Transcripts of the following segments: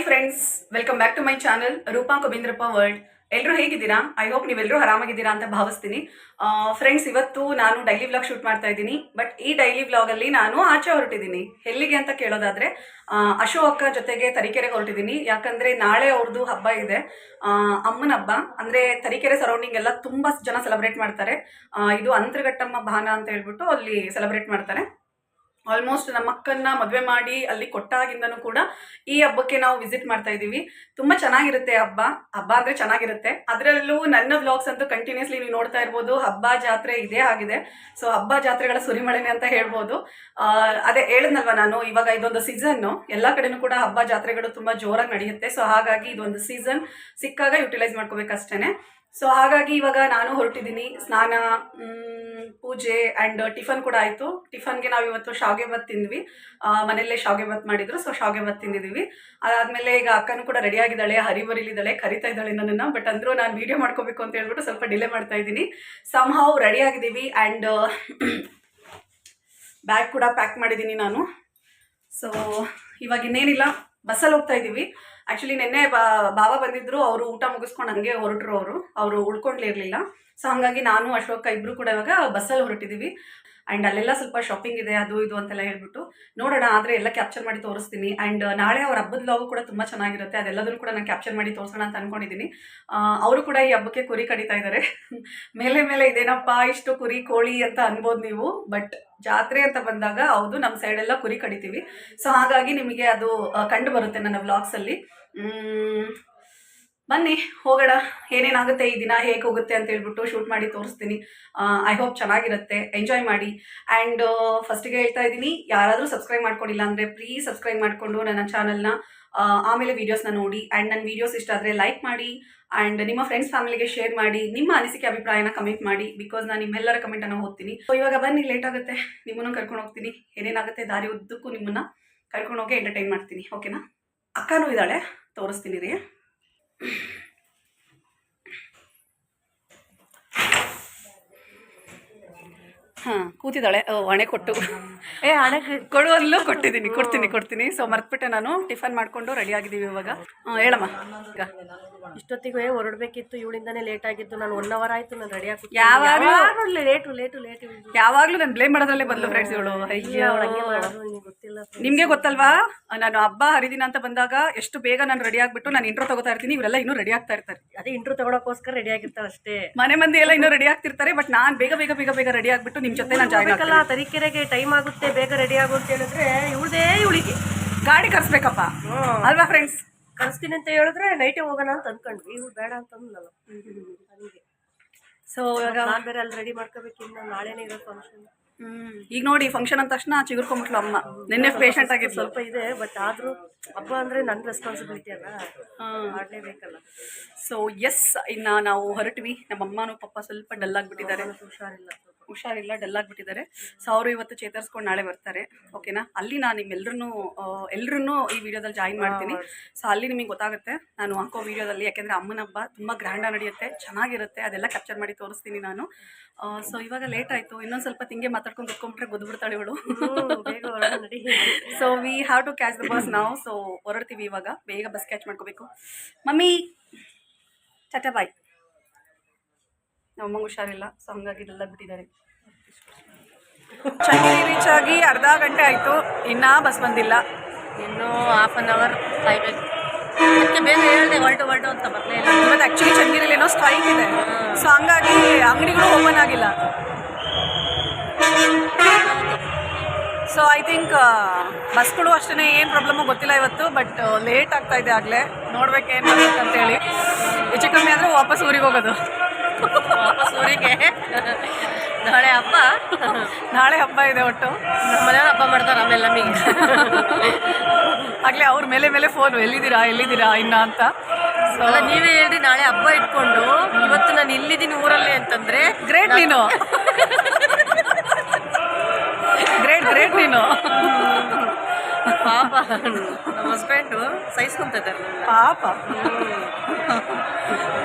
Friends, welcome back to my channel Rupa Kubendrappa world. ಎಲ್ಲರೂ ಹೇಗಿದ್ದೀರಾ? I hope ನೀವೆಲ್ಲರೂ ಆರಾಮಾಗಿದ್ದೀರಾ ಅಂತ ಭಾವಿಸ್ತೀನಿ. ಫ್ರೆಂಡ್ಸ್, ಇವತ್ತು ನಾನು ಡೈಲಿ ವ್ಲಾಗ್ ಶೂಟ್ ಮಾಡ್ತಾ ಇದ್ದೀನಿ. ಬಟ್ ಈ ಡೈಲಿ ವ್ಲಾಗಲ್ಲಿ ನಾನು ಆಚೆ ಹೊರಟಿದ್ದೀನಿ. ಎಲ್ಲಿಗೆ ಅಂತ ಕೇಳೋದಾದ್ರೆ ಅಶೋ ಅಕ್ಕ ಜೊತೆಗೆ ತರೀಕೆರೆಗೆ ಹೊರಟಿದ್ದೀನಿ. ಯಾಕಂದ್ರೆ ನಾಳೆ ಅವ್ರದ್ದು ಹಬ್ಬ ಇದೆ, ಅಮ್ಮನ ಹಬ್ಬ. ಅಂದ್ರೆ ತರೀಕೆರೆ ಸರೌಂಡಿಂಗ್ ಎಲ್ಲ ತುಂಬಾ ಜನ ಸೆಲೆಬ್ರೇಟ್ ಮಾಡ್ತಾರೆ. ಇದು ಅಂತರಘಟ್ಟಮ್ಮ ಬಾನ ಅಂತ ಹೇಳ್ಬಿಟ್ಟು ಅಲ್ಲಿ ಸೆಲೆಬ್ರೇಟ್ ಮಾಡ್ತಾರೆ. ಆಲ್ಮೋಸ್ಟ್ ನಮ್ಮ ಅಕ್ಕನ್ನ ಮದುವೆ ಮಾಡಿ ಅಲ್ಲಿ ಕೊಟ್ಟಾಗಿಂದನೂ ಕೂಡ ಈ ಹಬ್ಬಕ್ಕೆ ನಾವು ವಿಸಿಟ್ ಮಾಡ್ತಾ ಇದ್ದೀವಿ. ತುಂಬಾ ಚೆನ್ನಾಗಿರುತ್ತೆ ಹಬ್ಬ ಅಂದ್ರೆ ಚೆನ್ನಾಗಿರುತ್ತೆ. ಅದರಲ್ಲೂ ನನ್ನ ವ್ಲಾಗ್ಸ್ ಅಂತೂ ಕಂಟಿನ್ಯೂಸ್ಲಿ ನೀವು ನೋಡ್ತಾ ಇರ್ಬೋದು. ಹಬ್ಬ ಜಾತ್ರೆ ಇದೇ ಆಗಿದೆ. ಸೊ ಹಬ್ಬ ಜಾತ್ರೆಗಳ ಸುರಿಮಳೆನೆ ಅಂತ ಹೇಳ್ಬೋದು. ಅದೇ ಹೇಳಿದ್ನಲ್ವ ನಾನು, ಇವಾಗ ಇದೊಂದು ಸೀಸನ್, ಎಲ್ಲ ಕಡೆನೂ ಕೂಡ ಹಬ್ಬ ಜಾತ್ರೆಗಳು ತುಂಬಾ ಜೋರಾಗಿ ನಡೆಯುತ್ತೆ. ಸೊ ಹಾಗಾಗಿ ಇದೊಂದು ಸೀಸನ್ ಸಿಕ್ಕಾಗ ಯುಟಿಲೈಸ್ ಮಾಡ್ಕೋಬೇಕಷ್ಟೇನೆ. ಸೊ ಹಾಗಾಗಿ ಇವಾಗ ನಾನು ಹೊರಟಿದ್ದೀನಿ. ಸ್ನಾನ, ಪೂಜೆ ಆ್ಯಂಡ್ ಟಿಫನ್ ಕೂಡ ಆಯಿತು. ಟಿಫನ್ಗೆ ನಾವು ಇವತ್ತು ಶಾವಿಗೆ ಬಾತ್ ತಿಂದ್ವಿ. ಮನೆಯಲ್ಲೇ ಶಾವಿಗೆ ಬಾತ್ ಮಾಡಿದ್ರು. ಸೊ ಶಾವಿಗೆ ಬಾತ್ ತಿಂದಿದ್ದೀವಿ. ಅದಾದಮೇಲೆ ಈಗ ಅಕ್ಕನೂ ಕೂಡ ರೆಡಿ ಆಗಿದ್ದಾಳೆ, ಹರಿಬರಿಲಿದ್ದಾಳೆ, ಕರಿತಾ ಇದ್ದಾಳೆ ನನ್ನನ್ನು. ಬಟ್ ಅಂದರೂ ನಾನು ವೀಡಿಯೋ ಮಾಡ್ಕೋಬೇಕು ಅಂತ ಹೇಳ್ಬಿಟ್ಟು ಸ್ವಲ್ಪ ಡಿಲೇ ಮಾಡ್ತಾ ಇದ್ದೀನಿ. ಸಮ್ಹೌ ರೆಡಿ ಆಗಿದ್ದೀವಿ ಆ್ಯಂಡ್ ಬ್ಯಾಗ್ ಕೂಡ ಪ್ಯಾಕ್ ಮಾಡಿದ್ದೀನಿ ನಾನು. ಸೊ ಇವಾಗ ಇನ್ನೇನಿಲ್ಲ, ಬಸ್ಸಲ್ಲಿ ಹೋಗ್ತಾ ಇದ್ದೀವಿ. ಆ್ಯಕ್ಚುಲಿ ನಿನ್ನೆ ಬಾವ ಬಂದಿದ್ರು. ಅವರು ಊಟ ಮುಗಿಸ್ಕೊಂಡು ಹಂಗೆ ಹೊರಟರು. ಅವರು ಉಳ್ಕೊಂಡ್ಲಿರಲಿಲ್ಲ. ಸೊ ಹಾಗಾಗಿ ನಾನು ಅಶೋಕ ಇಬ್ಬರು ಕೂಡ ಇವಾಗ ಬಸ್ಸಲ್ಲಿ ಹೊರಟಿದ್ದೀವಿ. ಆ್ಯಂಡ್ ಅಲ್ಲೆಲ್ಲ ಸ್ವಲ್ಪ ಶಾಪಿಂಗ್ ಇದೆ, ಅದು ಇದು ಅಂತೆಲ್ಲ ಹೇಳ್ಬಿಟ್ಟು ನೋಡೋಣ. ಆದರೆ ಎಲ್ಲ ಕ್ಯಾಪ್ಚರ್ ಮಾಡಿ ತೋರಿಸ್ತೀನಿ. ಆ್ಯಂಡ್ ನಾಳೆ ಅವ್ರ ಹಬ್ಬದ ವ್ಲಾಗು ಕೂಡ ತುಂಬ ಚೆನ್ನಾಗಿರುತ್ತೆ. ಅದೆಲ್ಲದನ್ನು ಕೂಡ ನಾನು ಕ್ಯಾಪ್ಚರ್ ಮಾಡಿ ತೋರಿಸೋಣ ಅಂತ ಅಂದ್ಕೊಂಡಿದ್ದೀನಿ. ಅವರು ಕೂಡ ಈ ಹಬ್ಬಕ್ಕೆ ಕುರಿ ಕಡಿತಾ ಇದ್ದಾರೆ. ಮೇಲೆ ಇದೇನಪ್ಪ ಇಷ್ಟು ಕುರಿ ಕೋಳಿ ಅಂತ ಅನ್ಬೋದು ನೀವು. ಬಟ್ ಜಾತ್ರೆ ಅಂತ ಬಂದಾಗ ಹೌದು, ನಮ್ಮ ಸೈಡೆಲ್ಲ ಕುರಿ ಕಡಿತೀವಿ. ಸೊ ಹಾಗಾಗಿ ನಿಮಗೆ ಅದು ಕಂಡು ಬರುತ್ತೆ ನನ್ನ ವ್ಲಾಗ್ಸಲ್ಲಿ. ಬನ್ನಿ ಹೋಗೋಣ, ಏನೇನಾಗುತ್ತೆ ಈ ದಿನ, ಹೇಗೆ ಹೋಗುತ್ತೆ ಅಂತ ಹೇಳ್ಬಿಟ್ಟು ಶೂಟ್ ಮಾಡಿ ತೋರಿಸ್ತೀನಿ. ಐ ಹೋಪ್ ಚೆನ್ನಾಗಿರುತ್ತೆ, ಎಂಜಾಯ್ ಮಾಡಿ. ಆ್ಯಂಡ್ ಫಸ್ಟಿಗೆ ಹೇಳ್ತಾ ಇದ್ದೀನಿ, ಯಾರಾದರೂ ಸಬ್ಸ್ಕ್ರೈಬ್ ಮಾಡ್ಕೊಂಡಿಲ್ಲ ಅಂದರೆ ಪ್ಲೀಸ್ ಸಬ್ಸ್ಕ್ರೈಬ್ ಮಾಡಿಕೊಂಡು ನನ್ನ ಚಾನಲ್ನ ಆಮೇಲೆ ವೀಡಿಯೋಸ್ನ ನೋಡಿ. ಆ್ಯಂಡ್ ನನ್ನ ವೀಡಿಯೋಸ್ ಇಷ್ಟ ಆದರೆ ಲೈಕ್ ಮಾಡಿ. ಆ್ಯಂಡ್ ನಿಮ್ಮ ಫ್ರೆಂಡ್ಸ್ ಫ್ಯಾಮಿಲಿಗೆ ಶೇರ್ ಮಾಡಿ. ನಿಮ್ಮ ಅನಿಸಿಕೆ ಅಭಿಪ್ರಾಯನ ಕಮೆಂಟ್ ಮಾಡಿ, ಬಿಕಾಸ್ ನಾನು ನಿಮ್ಮೆಲ್ಲರ ಕಮೆಂಟನ್ನು ಓದ್ತೀನಿ. ಸೊ ಇವಾಗ ಬನ್ನಿ, ಲೇಟ್ ಆಗುತ್ತೆ, ನಿಮ್ಮನ್ನು ಕರ್ಕೊಂಡು ಹೋಗ್ತೀನಿ. ಏನೇನಾಗುತ್ತೆ ದಾರಿ ಉದ್ದಕ್ಕೂ ನಿಮ್ಮನ್ನು ಕರ್ಕೊಂಡು ಹೋಗಿ ಎಂಟರ್ಟೈನ್ ಮಾಡ್ತೀನಿ. ಓಕೆನಾ? ಅಕ್ಕನೂ ಇದ್ದಾಳೆ, ತೋರಿಸ್ತೀನಿ ರೀ. ಕೂತಿದ್ದಾಳೆ. ಹಣೆ ಕೊಟ್ಟು ಹಣೆ ಕೊಡುವಲ್ಲೂ ಕೊಡ್ತೀನಿ. ಸೊ ಮರ್ತ್ಬಿಟ್ಟೆ ನಾನು. ಟಿಫನ್ ಮಾಡ್ಕೊಂಡು ರೆಡಿ ಆಗಿದ್ದೀವಿ ಇವಾಗ. ಹೇಳಮ್ಮ. ಈಗ ಇಷ್ಟೊತ್ತಿಗೆ ಹೊರಡ್ಬೇಕಿತ್ತು, ಇವಳಿಂದಾನೇ ಲೇಟ್ ಆಗಿದ್ದು. ನಾನು 1 ಅವರ್ ಆಯ್ತು ನಾನು ರೆಡಿ ಆಗಿ. ಯಾವಾಗ್ಲೂ ನಾನು ಬ್ಲೇಮ್ ಮಾಡೋದ್ರಲ್ಲೇ ಬಂದ್ಲು ಫ್ರೆಂಡ್ಸ್ ಇವಳು. ಅಯ್ಯೋ, ಗೊತ್ತಿಲ್ಲ, ನಿಮ್ಗೆ ಗೊತ್ತಲ್ವಾ, ನಾನು ಹಬ್ಬ ಹರಿದಿನ ಅಂತ ಬಂದಾಗ ಎಷ್ಟು ಬೇಗ ನಾನು ರೆಡಿ ಆಗ್ಬಿಟ್ಟು ನಾನು ಇಂಟ್ರೋ ತಗೋತಾ ಇರ್ತೀನಿ. ಇವರೆಲ್ಲ ಇನ್ನೂ ರೆಡಿ ಆಗ್ತಾ ಇರ್ತಾರೆ. ಅದೇ ಇಂಟ್ರೋ ತಗೊಳಕೋಸ್ಕರ ರೆಡಿ ಆಗಿರ್ತಾರೆ ಅಷ್ಟೇ. ಮನೆ ಮಂದಿ ಎಲ್ಲ ಇನ್ನೂ ರೆಡಿ ಆಗ್ತಿರ್ತಾರೆ. ಬಟ್ ನಾನು ಬೇಗ ಆಗ್ಬಿಟ್ಟು ನಿಮ್ ಜೊತೆ ನಾನು ಜಾಯ್ನ್ ಆಗಲ್ಲ. ತರೀಕೆರೆಗೆ ಟೈಮ್ ಆಗುತ್ತೆ, ಬೇಗ ರೆಡಿ ಆಗು ಅಂತ ಹೇಳಿದ್ರೆ ಇವಳಿಗೆ ಗಾಡಿ ಕರ್ಸ್ಬೇಕಪ್ಪ ಅಲ್ವಾ ಫ್ರೆಂಡ್ಸ್? ಕರ್ಸ್ತೀನಿ ಅಂತ ಹೇಳಿದ್ರೆ ನೈಟೇ ಹೋಗೋಣ ಅಂತ ಅನ್ಕೊಂಡ್ವಿ. ಇವ್ರು ಬೇಡ ಅಂತ ಅಂದ್ನಲ್ಲ. ಸೊ ಇವಾಗ ನಾನು ಬೇರೆ ಅಲ್ಲಿ ರೆಡಿ ಮಾಡ್ಕೋಬೇಕು. ಇನ್ನು ನಾಳೆನೇ ಇರೋ ಫಂಕ್ಷನ್. ಈಗ ನೋಡಿ, ಫಂಕ್ಷನ್ ಅಂದ ತಕ್ಷಣ ಚಿಗುರ್ಕೊಂಡ್ಬಿಟ್ಲು ಅಮ್ಮ. ನಿನ್ನೆ ಪೇಷಂಟ್ ಆಗಿದ್ದು ಸ್ವಲ್ಪ ಇದೆ. ಬಟ್ ಆದ್ರೂ ಹಬ್ಬ ಅಂದ್ರೆ ನನ್ನ ರೆಸ್ಪಾನ್ಸಿಬಿಲಿಟಿ ಅಲ್ಲ, ಮಾಡ್ಲೇಬೇಕಲ್ಲ. ಸೊ ಎಸ್, ಇನ್ನ ನಾವು ಹೊರಟ್ವಿ. ನಮ್ಮ ಅಮ್ಮನೂ ಪಪ್ಪ ಸ್ವಲ್ಪ ಡಲ್ ಆಗಿಬಿಟ್ಟಿದ್ದಾರೆ, ಹುಷಾರಿಲ್ಲ, ಡಲ್ ಆಗಿಬಿಟ್ಟಿದ್ದಾರೆ. ಸೊ ಅವರು ಇವತ್ತು ಚೇತರಿಸ್ಕೊಂಡು ನಾಳೆ ಬರ್ತಾರೆ. ಓಕೆನಾ? ಅಲ್ಲಿ ನಾನು ನಿಮ್ಮೆಲ್ಲರೂ ಈ ವಿಡಿಯೋದಲ್ಲಿ ಜಾಯಿನ್ ಮಾಡ್ತೀನಿ. ಸೊ ಅಲ್ಲಿ ನಿಮಗೆ ಗೊತ್ತಾಗುತ್ತೆ ನಾನು ಹಾಕೋ ವಿಡಿಯೋದಲ್ಲಿ. ಯಾಕೆಂದರೆ ಅಮ್ಮನ ಹಬ್ಬ ತುಂಬ ಗ್ರ್ಯಾಂಡಾಗಿ ನಡೆಯುತ್ತೆ, ಚೆನ್ನಾಗಿರುತ್ತೆ. ಅದೆಲ್ಲ ಕ್ಯಾಪ್ಚರ್ ಮಾಡಿ ತೋರಿಸ್ತೀನಿ ನಾನು. ಸೊ ಇವಾಗ ಲೇಟ್ ಆಯಿತು. ಇನ್ನೊಂದು ಸ್ವಲ್ಪ ತಿಂಗೆ ಮಾತಾಡ್ಕೊಂಡು ಕುತ್ಕೊಂಡ್ಬಿಟ್ರೆ ಗೊದ್ಬಿಡ್ತಾಳೆ ಇವಳು. So we have to catch the bus ನಾವು. ಸೊ ಹೊರಡ್ತೀವಿ ಇವಾಗ, ಬೇಗ ಬಸ್ ಕ್ಯಾಚ್ ಮಾಡ್ಕೋಬೇಕು. Mummy tata bye. ನಮ್ಮಂಗೆ ಹುಷಾರಿಲ್ಲ, ಸೊ ಹಂಗಾಗಿ ಡಲ್ ಬಿಟ್ಟಿದ್ದಾರೆ. ಚನ್ನಗಿರಿ ರೀಚ್ ಆಗಿ ಅರ್ಧ ಗಂಟೆ ಆಯಿತು, ಇನ್ನೂ ಬಸ್ ಬಂದಿಲ್ಲ. ಇನ್ನೂ ಹಾಫ್ ಅನ್ ಅವರ್ ಕಾಯ್ಬೇಕು. ಅದಕ್ಕೆ ಬೇಗ ಹೇಳಿದೆ ಹೊರಟು ಅಂತ ಬರಲೇ ಇಲ್ಲ. ಇವತ್ತು ಆ್ಯಕ್ಚುಲಿ ಚನ್ನಗಿರಿಲಿ ಏನೋ ಸ್ಟ್ರೈಕ್ ಇದೆ. ಸೊ ಹಂಗಾಗಿ ಅಂಗಡಿಗಳು ಓಪನ್ ಆಗಿಲ್ಲ. ಸೊ ಐ ಥಿಂಕ್ ಬಸ್ಗಳು ಅಷ್ಟೇ, ಏನು ಪ್ರಾಬ್ಲಮ್ಮು ಗೊತ್ತಿಲ್ಲ ಇವತ್ತು. ಬಟ್ ಲೇಟ್ ಆಗ್ತಾ ಇದೆ. ಆಗಲೇ ನೋಡ್ಬೇಕೇನು ಮಾಡ್ಬೇಕಂತೇಳಿ. ಹೆಚ್ಚು ಕಮ್ಮಿ ಅಂದರೆ ವಾಪಸ್ ಊರಿಗೆ ಹೋಗೋದು. ಊರಿಗೆ ನಾಳೆ ಹಬ್ಬ ಇದೆ. ಒಟ್ಟು ನಮ್ಮ ಮನೆಯವ್ರು ಹಬ್ಬ ಮಾಡ್ತಾರೆ. ಆಮೇಲೆ ನಮಗೆ ಆಗಲೇ ಅವ್ರ ಮೇಲೆ ಫೋನು, ಎಲ್ಲಿದ್ದೀರಾ ಇನ್ನ ಅಂತ. ಸೊ ನೀವೇ ಹೇಳಿ, ನಾಳೆ ಹಬ್ಬ ಇಟ್ಕೊಂಡು ಇವತ್ತು ನಾನು ಇಲ್ಲಿದ್ದೀನಿ ಊರಲ್ಲಿ ಅಂತಂದ್ರೆ ಗ್ರೇಟ್ ನೀನು. ಗ್ರೇಟ್ ನೀನು. ಪಾಪ ನಮ್ಮ ಹಸ್ಬೆಂಡು ಸಹಿಸ್ಕೊಂತಿದ್ದಾರೆ ಪಾಪ.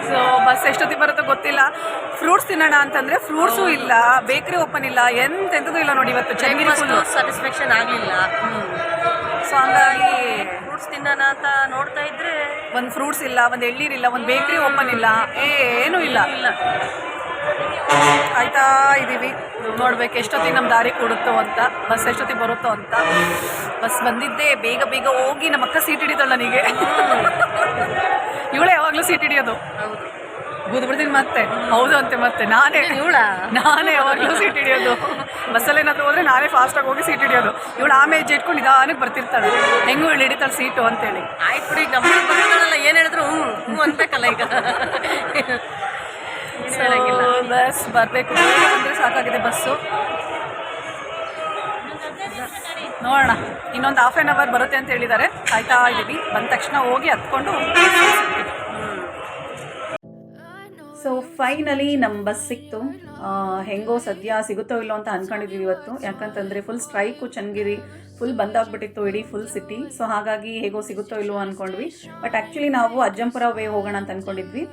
ಸೊ ಬಸ್ ಎಷ್ಟೊತ್ತಿಗೆ ಬರುತ್ತೋ ಗೊತ್ತಿಲ್ಲ. ಫ್ರೂಟ್ಸ್ ತಿನ್ನೋಣ ಅಂತಂದ್ರೆ ಫ್ರೂಟ್ಸು ಇಲ್ಲ, ಬೇಕ್ರಿ ಓಪನ್ ಇಲ್ಲ, ಎಂತೆಂಥದ್ದು ಇಲ್ಲ ನೋಡಿ ಇವತ್ತು. ಚನ್ನಗಿರಿ ಸ್ಯಾಟಿಸ್ಫ್ಯಾಕ್ಷನ್ ಆಗಲಿಲ್ಲ. ಸೊ ಹಂಗಾಗಿ ಫ್ರೂಟ್ಸ್ ತಿನ್ನೋಣ ಅಂತ ನೋಡ್ತಾ ಇದ್ರೆ ಒಂದು ಫ್ರೂಟ್ಸ್ ಇಲ್ಲ, ಒಂದು ಎಳ್ನೀರಿಲ್ಲ, ಒಂದು ಬೇಕ್ರಿ ಓಪನ್ ಇಲ್ಲ, ಏನೂ ಇಲ್ಲ. ಆಯ್ತಾ ಇದ್ದೀವಿ, ನೋಡ್ಬೇಕು ಎಷ್ಟೊತ್ತಿಗೆ ನಮ್ಮ ದಾರಿ ಕೊಡುತ್ತೋ ಅಂತ, ಬಸ್ ಎಷ್ಟೊತ್ತಿಗೆ ಬರುತ್ತೋ ಅಂತ. ಬಸ್ ಬಂದಿದ್ದೆ, ಬೇಗ ಬೇಗ ಹೋಗಿ ನಮ್ಮ ಅಕ್ಕ ಸೀಟ್ ಹಿಡಿತಾಳೆ ನನಗೆ. ಇವಳೇ ಯಾವಾಗಲೂ ಸೀಟ್ ಹಿಡಿಯೋದು. ಹೌದು, ಕೂತ್ಬಿಡ್ತೀನಿ ಮತ್ತೆ. ಹೌದು ಅಂತೆ, ಮತ್ತೆ ನಾನೇ ಯಾವಾಗಲೂ ಸೀಟ್ ಹಿಡಿಯೋದು. ಬಸ್ಸಲ್ಲಿ ಏನಾದರೂ ಹೋದರೆ ನಾನೇ ಫಾಸ್ಟಾಗಿ ಹೋಗಿ ಸೀಟ್ ಹಿಡಿಯೋದು. ಇವಳು ಆಮೇಲೆ ಹೆಜ್ಜೆ ಇಟ್ಕೊಂಡು ನಿಧಾನಕ್ಕೆ ಬರ್ತಿರ್ತಾಳೆ, ಹೆಂಗೂ ಇವಳು ಹಿಡಿತಾಳೆ ಸೀಟು ಅಂತೇಳಿ. ಆಯ್ತು ಬಿಡಿ, ನಮ್ಮ ಬರೋದಲ್ಲ, ಏನು ಹೇಳಿದ್ರು ಹ್ಞೂ ಅನ್ಬೇಕಲ್ಲ ಈಗ. ಬಸ್ ಬರಬೇಕು ಅಂದರೆ ಸಾಕಾಗಿದೆ ಬಸ್ಸು. ನೋಡೋಣ, ಇನ್ನೊಂದು ಹಾಫ್ ಆನ್ ಅವರ್ ಬರುತ್ತೆ ಅಂತ ಹೇಳಿದ್ದಾರೆ. ಕಾಯ್ತಾ ಇದ್ದೀವಿ, ಬಂದ ತಕ್ಷಣ ಹೋಗಿ ಹತ್ಕೊಂಡು. ಸೊ ಫೈನಲಿ ನಮ್ಮ ಬಸ್ ಸಿಕ್ತು. ಹೆಂಗೋ ಸದ್ಯ ಸಿಗುತ್ತೋ ಇಲ್ಲೋ ಅಂತ ಅಂದ್ಕೊಂಡಿದ್ದೀವಿ ಇವತ್ತು. ಯಾಕಂತಂದರೆ ಫುಲ್ ಸ್ಟ್ರೈಕು, ಚನ್ನಗಿರಿ ಫುಲ್ ಬಂದಾಗ್ಬಿಟ್ಟಿತ್ತು ಇಡೀ ಫುಲ್ ಸಿಟಿ. ಸೊ ಹಾಗಾಗಿ ಹೇಗೋ ಸಿಗುತ್ತೋ ಇಲ್ಲೋ ಅಂದ್ಕೊಂಡ್ವಿ. ಬಟ್ ಆ್ಯಕ್ಚುಲಿ ನಾವು ಅಜ್ಜಂಪುರ ವೇ ಹೋಗೋಣ ಅಂತ ಅಂದ್ಕೊಂಡಿದ್ವಿ.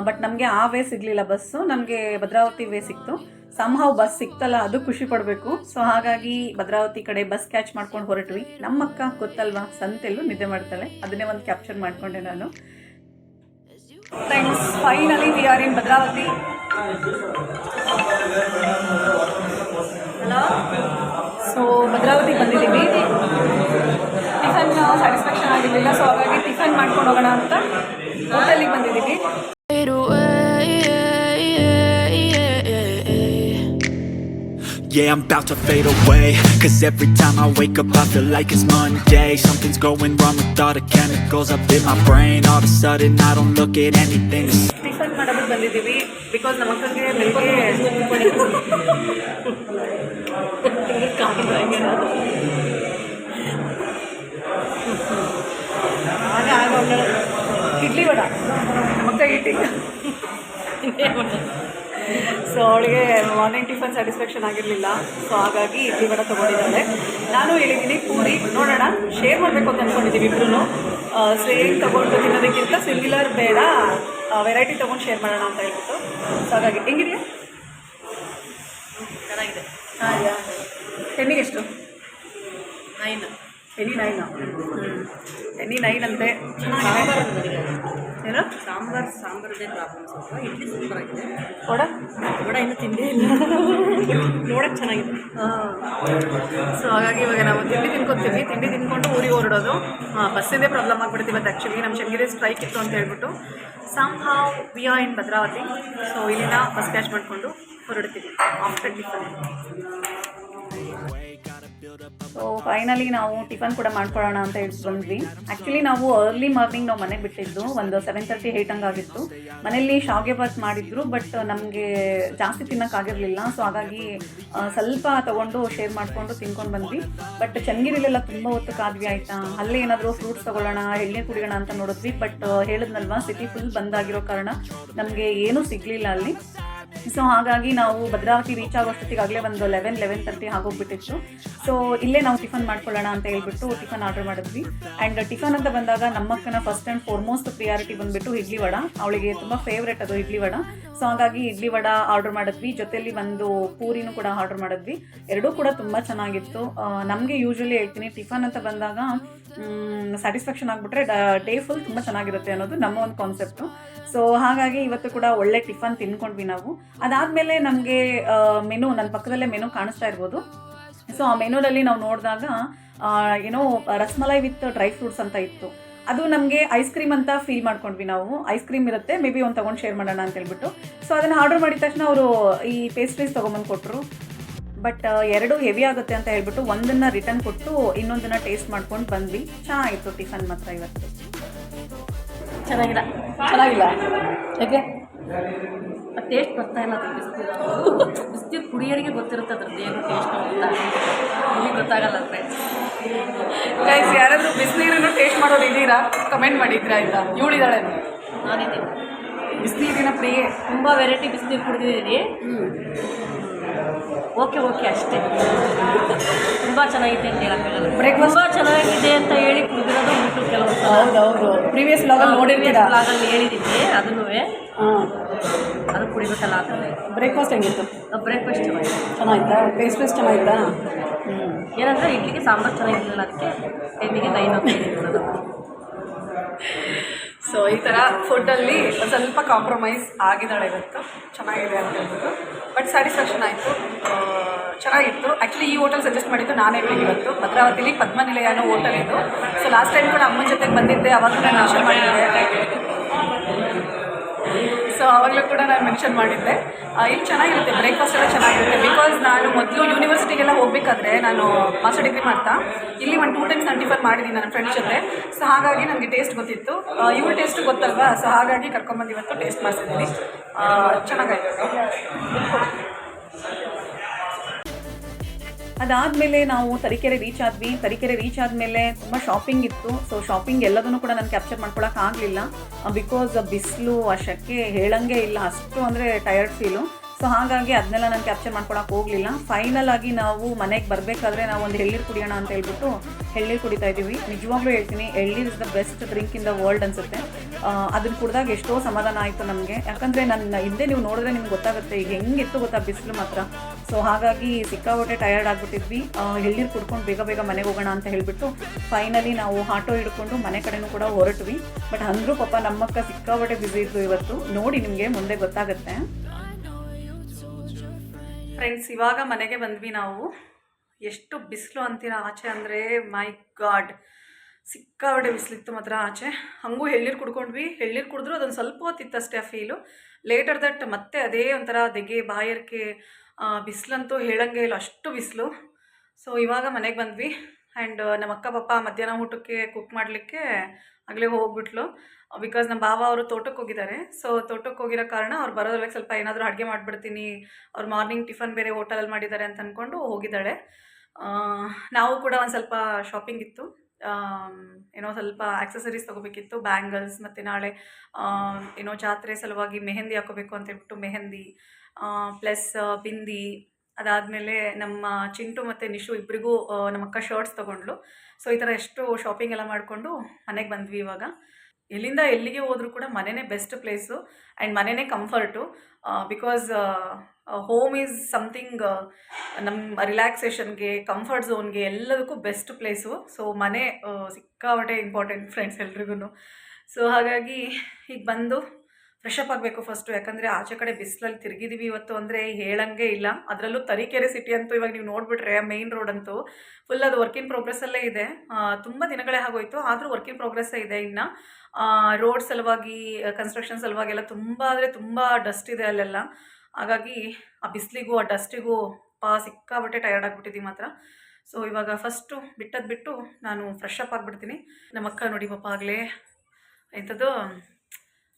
ಬಟ್ ನಮಗೆ ಆ ವೇ ಸಿಗಲಿಲ್ಲ ಬಸ್ಸು, ನಮಗೆ ಭದ್ರಾವತಿ ವೇ ಸಿಕ್ತು. ಸಂಹಾವ್ ಬಸ್ ಸಿಕ್ತಲ್ಲ, ಅದು ಖುಷಿ ಪಡಬೇಕು. ಸೊ ಹಾಗಾಗಿ ಭದ್ರಾವತಿ ಕಡೆ ಬಸ್ ಕ್ಯಾಚ್ ಮಾಡ್ಕೊಂಡು ಹೊರಟ್ವಿ. ನಮ್ಮ ಅಕ್ಕ ಗೊತ್ತಲ್ವಾ, ಸಂತೆಲ್ಲೂ ನಿದ್ದೆ ಮಾಡ್ತಾಳೆ, ಅದನ್ನೇ ಒಂದು ಕ್ಯಾಪ್ಚರ್ ಮಾಡಿಕೊಂಡೆ ನಾನು. Friends, finally we are in Bhadravati. Hello, so Bhadravati ಬಂದಿದ್ದೀವಿ. ಟಿಫನ್ ಸ್ಯಾಟಿಸ್ಫ್ಯಾಕ್ಷನ್ ಆಗಿರಲಿಲ್ಲ, ಸೊ ಹಾಗಾಗಿ ಟಿಫನ್ ಮಾಡ್ಕೊಂಡು ಹೋಗೋಣ ಅಂತ ಹೋಟೆಲಿಗೆ ಬಂದಿದ್ದೀವಿ. Yeah, I'm about to fade away, 'cause every time I wake up I feel like it's Monday. Something's going wrong with all the chemicals up in my brain. All of a sudden I don't look at anything. Tiffin ಮಾಡೋದಕ್ಕೆ ಬಂದಿದ್ದೀವಿ, because ನಮ್ಮ ಅಕ್ಕನಿಗೆ ಬೆಳಿಗ್ಗೆ ಇಡ್ಲಿ ವಡ, ನಮ್ಮ ಅಕ್ಕ idli. So ಅವಳಿಗೆ morning tiffin satisfaction ಆಗಿರಲಿಲ್ಲ, so ಹಾಗಾಗಿ ಇಡ್ಲಿ ವಡ ತೊಗೊಂಡಿದ್ದಾಳೆ. ನಾನು ಹೇಳಿದ್ದೀನಿ ಪೂರಿ, ನೋಡೋಣ ಶೇರ್ ಮಾಡಬೇಕು ಅಂತ ಅಂದ್ಕೊಂಡಿದ್ದೀವಿ ಇಬ್ಬರೂ. ಸೇಮ್ ತೊಗೊಂಡು ತಿನ್ನೋದಕ್ಕಿಂತ ಸಿಂಗ್ಯುಲರ್ ಬೇಡ, ವೆರೈಟಿ ತೊಗೊಂಡು ಶೇರ್ ಮಾಡೋಣ ಅಂತ ಹೇಳ್ಬಿಟ್ಟು. ಸೊ ಹಾಗಾಗಿ ಹೆಂಗಿದೆಯಾ? ಚೆನ್ನಾಗಿದೆ. ಹಾಂ, ಟೆನ್ನಿಗೆ ಎಷ್ಟು? 9. ಟೆನ್ನಿ 9. ಟೆನ್ನಿ 9 ಅಂತೆ. ಏನು ಸಾಂಬಾರದೇ ಪ್ರಾಬ್ಲಮ್ ಸ್ವಲ್ಪ. ಇಡ್ಲಿ ಸೂಪರ್ ಆಗಿದೆ. ವಡ ಇನ್ನೂ ತಿಂದೇ ಇಲ್ಲ, ನೋಡೋಕ್ಕೆ ಚೆನ್ನಾಗಿದೆ. ಸೊ ಹಾಗಾಗಿ ಇವಾಗ ನಾವು ತಿಂಡಿ ತಿನ್ಕೊತೀವಿ. ತಿಂಡಿ ತಿನ್ಕೊಂಡು ಊರಿಗೆ ಹೊರಡೋದು. ಬಸ್ಸಿಂದೇ ಪ್ರಾಬ್ಲಮ್ ಆಗ್ಬಿಡ್ತೀವಿ ಇವತ್ತು. ಆ್ಯಕ್ಚುಲಿ ನಮ್ಮ ಚನ್ನಗಿರಿ ಸ್ಟ್ರೈಕ್ ಇತ್ತು ಅಂತ ಹೇಳ್ಬಿಟ್ಟು ಸಂಹಾವ್ we are in Bhadravati. So ಇಲ್ಲಿಂದ ಬಸ್ ಕ್ಯಾಚ್ ಮಾಡಿಕೊಂಡು ಹೊರಡ್ತೀವಿ ಆಫ್ಟರ್ ಟಿಫನ್. ಸೊ ಫೈನಲಿ ನಾವು ಟಿಫನ್ ಕೂಡ ಮಾಡ್ಕೊಳ್ಳೋಣ ಅಂತ ಹೇಳಿ ಬಂದ್ವಿ. ಆ್ಯಕ್ಚುಲಿ ನಾವು ಅರ್ಲಿ ಮಾರ್ನಿಂಗ್ ನಾವು ಮನೆಗೆ ಬಿಟ್ಟಿದ್ದು ಒಂದು 7:30, 8 ಹಂಗಾಗಿತ್ತು. ಮನೇಲಿ ಶಾವಿಗೆ ಬಾತ್ ಮಾಡಿದ್ರು, ಬಟ್ ನಮಗೆ ಜಾಸ್ತಿ ತಿನ್ನೋಕ್ಕಾಗಿರಲಿಲ್ಲ. ಸೊ ಹಾಗಾಗಿ ಸ್ವಲ್ಪ ತೊಗೊಂಡು ಶೇರ್ ಮಾಡಿಕೊಂಡು ತಿನ್ಕೊಂಡು ಬಂದ್ವಿ. ಬಟ್ ಚನ್ನಗಿರಿಲೆಲ್ಲ ತುಂಬ ಹೊತ್ತು ಕಾದ್ವಿ ಆಯಿತಾ. ಅಲ್ಲೇ ಏನಾದರೂ ಫ್ರೂಟ್ಸ್ ತೊಗೊಳ್ಳೋಣ, ಎಳ್ನೀರು ಕುಡಿಯೋಣ ಅಂತ ನೋಡಿದ್ವಿ. ಬಟ್ ಹೇಳಿದ್ನಲ್ವಾ, ಸಿಟಿ ಫುಲ್ ಬಂದಾಗಿರೋ ಕಾರಣ ನಮಗೆ ಏನೂ ಸಿಗಲಿಲ್ಲ ಅಲ್ಲಿ. ಸೊ ಹಾಗಾಗಿ ನಾವು ಭದ್ರಾವತಿ ರೀಚ್ ಆಗೋಷ್ಟೊತ್ತಿಗಾಗಲೇ ಒಂದು 11:30 ಆಗೋಗ್ಬಿಟ್ಟಿತ್ತು. ಸೊ ಇಲ್ಲೇ ನಾವು ಟಿಫನ್ ಮಾಡ್ಕೊಳ್ಳೋಣ ಅಂತ ಹೇಳ್ಬಿಟ್ಟು ಟಿಫನ್ ಆರ್ಡರ್ ಮಾಡಿದ್ವಿ. ಆ್ಯಂಡ್ ಟಿಫನ್ ಅಂತ ಬಂದಾಗ ನಮ್ಮಕ್ಕನ ಫಸ್ಟ್ ಆ್ಯಂಡ್ ಫಾರ್ಮೋಸ್ಟ್ ಪ್ರಿಯಾರಿಟಿ ಬಂದುಬಿಟ್ಟು ಇಡ್ಲಿ ವಡ. ಅವಳಿಗೆ ತುಂಬ ಫೇವ್ರೇಟ್ ಅದು ಇಡ್ಲಿ ವಡ. ಸೊ ಹಾಗಾಗಿ ಇಡ್ಲಿ ವಡ ಆರ್ಡರ್ ಮಾಡಿದ್ವಿ, ಜೊತೆಯಲ್ಲಿ ಒಂದು ಪೂರಿನೂ ಕೂಡ ಆರ್ಡರ್ ಮಾಡಿದ್ವಿ. ಎರಡೂ ಕೂಡ ತುಂಬ ಚೆನ್ನಾಗಿತ್ತು. ನಮಗೆ ಯೂಶ್ವಲಿ ಹೇಳ್ತೀನಿ, ಟಿಫನ್ ಅಂತ ಬಂದಾಗ ಸ್ಯಾಟಿಸ್ಫ್ಯಾಕ್ಷನ್ ಆಗಿಬಿಟ್ರೆ ಡೇ ಫುಲ್ ತುಂಬ ಚೆನ್ನಾಗಿರುತ್ತೆ ಅನ್ನೋದು ನಮ್ಮ ಒಂದು ಕಾನ್ಸೆಪ್ಟು. ಸೊ ಹಾಗಾಗಿ ಇವತ್ತು ಕೂಡ ಒಳ್ಳೆ ಟಿಫನ್ ತಿನ್ಕೊಂಡ್ವಿ ನಾವು. ಅದಾದಮೇಲೆ ನಮಗೆ ಮೆನು, ನನ್ನ ಪಕ್ಕದಲ್ಲೇ ಮೆನು ಕಾಣಿಸ್ತಾ ಇರ್ಬೋದು. ಸೊ ಆ ಮೆನುನಲ್ಲಿ ನಾವು ನೋಡಿದಾಗ ಏನೋ ರಸ್ಮಲೈ ವಿತ್ ಡ್ರೈ ಫ್ರೂಟ್ಸ್ ಅಂತ ಇತ್ತು. ಅದು ನಮಗೆ ಐಸ್ ಕ್ರೀಮ್ ಅಂತ ಫೀಲ್ ಮಾಡ್ಕೊಂಡ್ವಿ ನಾವು. ಐಸ್ ಕ್ರೀಮ್ ಇರುತ್ತೆ, ಮೇ ಬಿ ಒಂದು ತೊಗೊಂಡು ಶೇರ್ ಮಾಡೋಣ ಅಂತ ಹೇಳ್ಬಿಟ್ಟು. ಸೊ ಅದನ್ನು ಆರ್ಡರ್ ಮಾಡಿದ ತಕ್ಷಣ ಅವರು ಈ ಪೇಸ್ಟ್ರೀಸ್ ತೊಗೊಂಬಂದು ಕೊಟ್ಟರು. ಬಟ್ ಎರಡು ಹೆವಿ ಆಗುತ್ತೆ ಅಂತ ಹೇಳ್ಬಿಟ್ಟು ಒಂದನ್ನು ರಿಟರ್ನ್ ಕೊಟ್ಟು ಇನ್ನೊಂದನ್ನು ಟೇಸ್ಟ್ ಮಾಡ್ಕೊಂಡು ಬಂದ್ವಿ. ಚೆನ್ನಾಗಿತ್ತು ಟಿಫನ್ ಮಾತ್ರ ಇವತ್ತು. ಚೆನ್ನಾಗಿಲ್ಲ. ಯಾಕೆ? ಟೇಸ್ಟ್ ಬರ್ತಾ ಇಲ್ಲ. ಅದು ಬಿಸ್ನೀರು ಕುಡಿಯೋರಿಗೆ ಗೊತ್ತಿರುತ್ತೆ ಅದ್ರದ್ದು ಏನು ಟೇಸ್ಟ್ ಅಂತ, ನಿಮಗೆ ಗೊತ್ತಾಗಲ್ಲ ಫ್ರೆಂಡ್ಸ್. ಗೈಸ್, ಯಾರಾದರೂ ಬಿಸಿನೀರನ್ನು ಟೇಸ್ಟ್ ಮಾಡೋರು ಇದ್ದೀರಾ? ಕಮೆಂಟ್ ಮಾಡಿದ್ರಾ ಆಯಿತಾ? ಇವಳಿದ್ದಾಳೆ, ನಾನಿದ್ದೀನಿ ಬಿಸಿನೀರಿನ ಪ್ರಿಯೆ. ತುಂಬ ವೆರೈಟಿ ಬಿಸಿನೀರು ಕುಡಿದಿದ್ದೀನಿ. ಓಕೆ ಅಷ್ಟೇ. ತುಂಬ ಚೆನ್ನಾಗಿದೆ ಅಂತ ಹೇಳೋಕ್ಕಾಗಲ್ಲ. ಬ್ರೇಕ್ಫಾಸ್ಟ್ ತುಂಬ ಚೆನ್ನಾಗಿದೆ ಅಂತ ಹೇಳಿ ಕುಡಿದಿರೋದು ಉಂಟು ಕೆಲವು. ಹೌದು, ಪ್ರೀವಿಯಸ್ ವ್ಲಾಗಲ್ಲಿ ನೋಡಿರ್ತೀರಾ. ವ್ಲಾಗಲ್ಲಿ ಹೇಳಿದ್ದೀನಿ ಅದನ್ನು. ಅದು ಕುಡಿಬೇಕಲ್ಲ ಅಂತ. ಬ್ರೇಕ್ಫಾಸ್ಟ್ ಹೆಂಗಿತ್ತು? ಬ್ರೇಕ್ಫಾಸ್ಟ್ ಚೆನ್ನಾಗಿತ್ತಾ? ಪೇಸ್ಟ್ರೀಸ್ ಚೆನ್ನಾಗಿತ್ತಾ? ಏನಂದರೆ ಇಡ್ಲಿಗೆ ಸಾಂಬಾರು ಚೆನ್ನಾಗಿರಲಿಲ್ಲ, ಅದಕ್ಕೆ ಟೈಮಿಗೆ 9 ಹೋಗ್ತಿರೋದು. ಸೊ ಈ ಥರ ಫುಡ್ಡಲ್ಲಿ ಒಂದು ಸ್ವಲ್ಪ ಕಾಂಪ್ರಮೈಸ್ ಆಗಿದ್ದಾಳೆ ಇವತ್ತು, ಚೆನ್ನಾಗಿದೆ ಅಂತ ಹೇಳ್ಬಿಟ್ಟು. ಬಟ್ ಸ್ಯಾಟಿಸ್ಫ್ಯಾಕ್ಷನ್ ಆಯಿತು, ಚೆನ್ನಾಗಿತ್ತು. ಆ್ಯಕ್ಚುಲಿ ಈ ಹೋಟೆಲ್ ಸಜೆಸ್ಟ್ ಮಾಡಿದ್ದು ನಾನೇ ಇವತ್ತು. ಭದ್ರಾವತಿಲಿ ಪದ್ಮನಿಲಯ ಅನ್ನೋ ಹೋಟೆಲ್ ಇದು. ಸೊ ಲಾಸ್ಟ್ ಟೈಮ್ ಕೂಡ ಅಮ್ಮನ ಜೊತೆಗೆ ಬಂದಿದ್ದೆ, ಅವಾಗ ನಾನು ಮೆನ್ಷನ್ ಮಾಡಿದ್ದೆ. ಸೊ ಆವಾಗಲೂ ಕೂಡ ನಾನು ಮೆನ್ಷನ್ ಮಾಡಿದ್ದೆ. ಇಲ್ಲಿ ಚೆನ್ನಾಗಿರುತ್ತೆ, ಬ್ರೇಕ್ಫಾಸ್ಟ್ ಎಲ್ಲ ಚೆನ್ನಾಗಿರುತ್ತೆ. ಬಿಕಾಸ್ ನಾನು ಮೊದಲು ಯೂನಿವರ್ಸಿಟಿಗೆಲ್ಲ ಹೋಗಬೇಕಾದ್ರೆ ನಾನು ಮಾಸ್ಟರ್ ಡಿಗ್ರಿ ಮಾಡ್ತಾ ಇಲ್ಲಿ 2 ಟೈಮ್ಸ್ ನಾನು ಟಿಫನ್ ಮಾಡಿದ್ದೀನಿ ನನ್ನ ಫ್ರೆಂಡ್ಸ್ ಜೊತೆ. ಸೊ ಹಾಗಾಗಿ ನನಗೆ ಟೇಸ್ಟ್ ಗೊತ್ತಿತ್ತು, ಇವ್ರ ಟೇಸ್ಟ್ ಗೊತ್ತಲ್ವಾ. ಸೊ ಹಾಗಾಗಿ ಕರ್ಕೊಂಬಂದು ಇವತ್ತು ಟೇಸ್ಟ್ ಮಾಡಿಸಿದ್ದೀನಿ, ಚೆನ್ನಾಗಾಯ್ತು. ಅದಾದಮೇಲೆ ನಾವು ತರೀಕೆರೆ ರೀಚ್ ಆದ್ವಿ. ತರೀಕೆರೆ ರೀಚ್ ಆದಮೇಲೆ ತುಂಬ ಶಾಪಿಂಗ್ ಇತ್ತು. ಸೊ ಶಾಪಿಂಗ್ ಎಲ್ಲದನ್ನು ಕೂಡ ನಾನು ಕ್ಯಾಪ್ಚರ್ ಮಾಡ್ಕೊಳಕ್ಕಾಗಲಿಲ್ಲ, ಬಿಕಾಸ್ ಬಿಸಿಲು ಆ ಶೆಕೆ ಹೇಳಂಗೆ ಇಲ್ಲ, ಅಷ್ಟು ಅಂದರೆ ಟಯರ್ಡ್ ಫೀಲು. ಸೊ ಹಾಗಾಗಿ ಅದನ್ನೆಲ್ಲ ನಾನು ಕ್ಯಾಪ್ಚರ್ ಮಾಡ್ಕೊಳಕ್ಕೆ ಹೋಗಲಿಲ್ಲ. ಫೈನಲ್ ಆಗಿ ನಾವು ಮನೆಗೆ ಬರಬೇಕಾದ್ರೆ ನಾವು ಒಂದು ಎಳ್ನೀರು ಕುಡಿಯೋಣ ಅಂತ ಹೇಳ್ಬಿಟ್ಟು ಎಳ್ನೀರು ಕುಡಿತಾ ಇದ್ದೀವಿ. ನಿಜವಾಗ್ಲೂ ಹೇಳ್ತೀನಿ, ಎಳ್ನೀರು is the best drink in the world ಅನಿಸುತ್ತೆ. ಅದನ್ನು ಕುಡಿದಾಗ ಎಷ್ಟೋ ಸಮಾಧಾನ ಆಯಿತು ನಮಗೆ. ಯಾಕಂದರೆ ನನ್ನ ಹಿಂದೆ ನೀವು ನೋಡಿದ್ರೆ ನಿಮ್ಗೆ ಗೊತ್ತಾಗುತ್ತೆ ಈಗ ಹೆಂಗಿತ್ತು ಗೊತ್ತಾ ಬಿಸಿಲು ಮಾತ್ರ. ಸೊ ಹಾಗಾಗಿ ಸಿಕ್ಕಾಪಟ್ಟೆ ಟಯರ್ಡ್ ಆಗಿಬಿಟ್ಟಿದ್ವಿ. ಎಳ್ನೀರು ಕುಡ್ಕೊಂಡು ಬೇಗ ಬೇಗ ಮನೆಗೆ ಹೋಗೋಣ ಅಂತ ಹೇಳಿಬಿಟ್ಟು ಫೈನಲಿ ನಾವು ಆಟೋ ಹಿಡ್ಕೊಂಡು ಮನೆ ಕಡೆನೂ ಕೂಡ ಹೊರಟ್ವಿ. ಬಟ್ ಅಂದರೂ ಪಾಪ ನಮ್ಮಕ್ಕ ಸಿಕ್ಕಾಪಟ್ಟೆ ಬ್ಯುಸಿ ಇದ್ದು ಇವತ್ತು, ನೋಡಿ ನಿಮಗೆ ಮುಂದೆ ಗೊತ್ತಾಗುತ್ತೆ. ಫ್ರೆಂಡ್ಸ್, ಇವಾಗ ಮನೆಗೆ ಬಂದ್ವಿ ನಾವು. ಎಷ್ಟು ಬಿಸಿಲು ಅಂತೀರಾ ಆಚೆ ಅಂದರೆ, ಮೈ ಗಾಡ್ ಸಿಕ್ಕಾಪಟ್ಟೆ ಬಿಸಿಲಿತ್ತು ಮಾತ್ರ ಆಚೆ. ಹಾಗೂ ಎಳ್ನೀರು ಕುಡ್ಕೊಂಡ್ವಿ. ಎಳ್ನೀರು ಕುಡಿದ್ರು ಅದೊಂದು ಸ್ವಲ್ಪ ಹೊತ್ತಿತ್ತಷ್ಟೇ ಆ ಫೀಲು. ಲೇಟರ್ ದಟ್ ಮತ್ತೆ ಅದೇ ಒಂಥರ ದೆಗೆ ಬಾಯರ್ಕೆ, ಬಿಸಿಲಂತೂ ಹೇಳಂಗೆ ಇಲ್ಲ, ಅಷ್ಟು ಬಿಸಿಲು. ಸೊ ಇವಾಗ ಮನೆಗೆ ಬಂದ್ವಿ. ಆ್ಯಂಡ್ ನಮ್ಮ ಅಕ್ಕ ಪಾಪ ಮಧ್ಯಾಹ್ನ ಊಟಕ್ಕೆ ಕುಕ್ ಮಾಡಲಿಕ್ಕೆ ಆಗಲೇ ಹೋಗ್ಬಿಟ್ಲು. ಬಿಕಾಸ್ ನಮ್ಮ ಬಾವ ಅವರು ತೋಟಕ್ಕೆ ಹೋಗಿದ್ದಾರೆ. ಸೊ ತೋಟಕ್ಕೆ ಹೋಗಿರೋ ಕಾರಣ ಅವ್ರು ಬರೋದ್ರೊಳಗೆ ಸ್ವಲ್ಪ ಏನಾದರೂ ಅಡುಗೆ ಮಾಡಿಬಿಡ್ತೀನಿ, ಅವ್ರು ಮಾರ್ನಿಂಗ್ ಟಿಫನ್ ಬೇರೆ ಹೋಟೆಲಲ್ಲಿ ಮಾಡಿದ್ದಾರೆ ಅಂತ ಅಂದ್ಕೊಂಡು ಹೋಗಿದ್ದಾಳೆ. ನಾವು ಕೂಡ ಒಂದು ಸ್ವಲ್ಪ ಶಾಪಿಂಗ್ ಇತ್ತು, ಏನೋ ಸ್ವಲ್ಪ ಆಕ್ಸೆಸರೀಸ್ ತೊಗೋಬೇಕಿತ್ತು, ಬ್ಯಾಂಗಲ್ಸ್, ಮತ್ತು ನಾಳೆ ಏನೋ ಜಾತ್ರೆ ಸಲುವಾಗಿ ಮೆಹಂದಿ ಹಾಕೋಬೇಕು ಅಂತ ಹೇಳ್ಬಿಟ್ಟು ಮೆಹಂದಿ ಪ್ಲಸ್ ಬಿಂದಿ. ಅದಾದಮೇಲೆ ನಮ್ಮ ಚಿಂಟು ಮತ್ತು ನಿಶು ಇಬ್ಬರಿಗೂ ನಮ್ಮ ಅಕ್ಕ ಶರ್ಟ್ಸ್ ತೊಗೊಂಡ್ಲು. ಸೊ ಈ ಥರ ಎಷ್ಟು ಶಾಪಿಂಗ್ ಎಲ್ಲ ಮಾಡಿಕೊಂಡು ಮನೆಗೆ ಬಂದ್ವಿ. ಇವಾಗ ಎಲ್ಲಿಂದ ಎಲ್ಲಿಗೆ ಹೋದರೂ ಕೂಡ ಮನೆಯೇ ಬೆಸ್ಟ್ ಪ್ಲೇಸು ಆ್ಯಂಡ್ ಮನೆಯೇ comfort. Because home is something ನಮ್ಮ ರಿಲ್ಯಾಕ್ಸೇಷನ್ಗೆ, ಕಂಫರ್ಟ್ ಝೋನ್ಗೆ ಎಲ್ಲದಕ್ಕೂ ಬೆಸ್ಟ್ ಪ್ಲೇಸು. ಸೊ ಮನೆ ಸಿಕ್ಕಾಪಟ್ಟೆ ಇಂಪಾರ್ಟೆಂಟ್ ಫ್ರೆಂಡ್ಸ್ ಎಲ್ರಿಗೂ. ಸೊ ಹಾಗಾಗಿ ಈಗ ಬಂದು ಫ್ರೆಶ್ ಅಪ್ ಆಗಬೇಕು ಫಸ್ಟು. ಯಾಕಂದರೆ ಆಚೆ ಕಡೆ ಬಿಸಿಲಲ್ಲಿ ತಿರುಗಿದ್ದೀವಿ ಇವತ್ತು ಅಂದರೆ ಹೇಳಂಗೆ ಇಲ್ಲ. ಅದರಲ್ಲೂ ತರೀಕೆರೆ ಸಿಟಿ ಅಂತೂ ಇವಾಗ ನೀವು ನೋಡಿಬಿಟ್ರೆ ಮೇಯ್ನ್ ರೋಡ್ ಅಂತೂ ಫುಲ್ ಅದು ವರ್ಕ್ ಇನ್ ಪ್ರೋಗ್ರೆಸ್ಸಲ್ಲೇ ಇದೆ. ತುಂಬ ದಿನಗಳೇ ಆಗೋಯ್ತು, ಆದರೂ ವರ್ಕ್ ಇನ್ ಪ್ರೋಗ್ರೆಸ್ಸೇ ಇದೆ. ಇನ್ನು ರೋಡ್ ಸಲುವಾಗಿ, ಕನ್ಸ್ಟ್ರಕ್ಷನ್ ಸಲುವಾಗಿ ಎಲ್ಲ ತುಂಬ ಅಂದರೆ ತುಂಬ ಡಸ್ಟ್ ಇದೆ ಅಲ್ಲೆಲ್ಲ. ಹಾಗಾಗಿ ಆ ಬಿಸಿಲಿಗೂ ಆ ಡಸ್ಟಿಗೂ ಸಿಕ್ಕಾಬಟ್ಟೆ ಟಯರ್ಡ್ ಆಗಿಬಿಟ್ಟಿದ್ದೀವಿ ಮಾತ್ರ. ಸೊ ಇವಾಗ ಫಸ್ಟು ಬಿಟ್ಟು ನಾನು ಫ್ರೆಶ್ ಅಪ್ ಆಗಿಬಿಡ್ತೀನಿ. ನಮ್ಮ ಅಕ್ಕ ನೋಡಿ ಪಾಪ ಆಗಲೇ ಎಂಥದ್ದು